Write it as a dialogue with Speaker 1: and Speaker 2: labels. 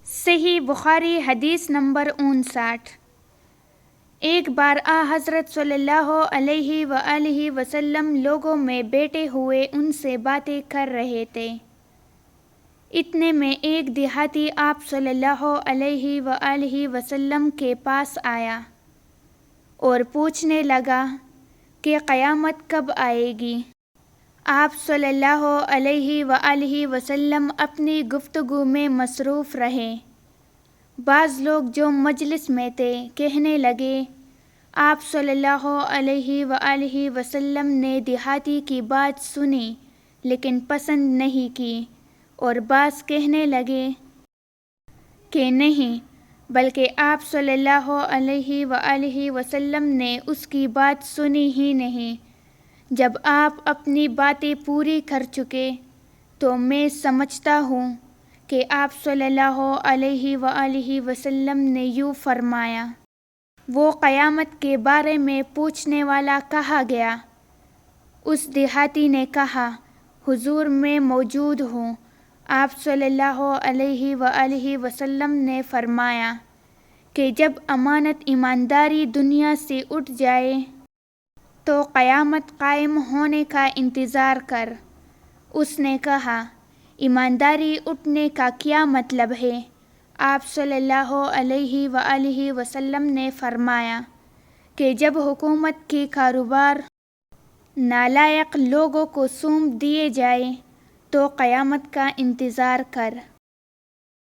Speaker 1: صحیح بخاری حدیث نمبر 59۔ ایک بار حضرت صلی اللہ علیہ وآلہ وسلم لوگوں میں بیٹھے ہوئے ان سے باتیں کر رہے تھے۔ اتنے میں ایک دیہاتی آپ صلی اللہ علیہ وآلہ وسلم کے پاس آیا اور پوچھنے لگا کہ قیامت کب آئے گی؟ آپ صلی اللہ علیہ وآلہ وسلم اپنی گفتگو میں مصروف رہے۔ بعض لوگ جو مجلس میں تھے کہنے لگے، آپ صلی اللہ علیہ وآلہ وسلم نے دیہاتی کی بات سنی لیکن پسند نہیں کی، اور بعض کہنے لگے کہ نہیں، بلکہ آپ صلی اللہ علیہ وآلہ وسلم نے اس کی بات سنی ہی نہیں۔ جب آپ اپنی باتیں پوری کر چکے تو میں سمجھتا ہوں کہ آپ صلی اللہ علیہ وآلہ وسلم نے یوں فرمایا، وہ قیامت کے بارے میں پوچھنے والا کہا گیا؟ اس دیہاتی نے کہا، حضور میں موجود ہوں۔ آپ صلی اللہ علیہ وآلہ وسلم نے فرمایا کہ جب امانت ایمانداری دنیا سے اٹھ جائے تو قیامت قائم ہونے کا انتظار کر۔ اس نے کہا، ایمانداری اٹھنے کا کیا مطلب ہے؟ آپ صلی اللہ علیہ وآلہ وسلم نے فرمایا کہ جب حکومت کے کاروبار نالائق لوگوں کو سونپ دیے جائیں تو قیامت کا انتظار کر۔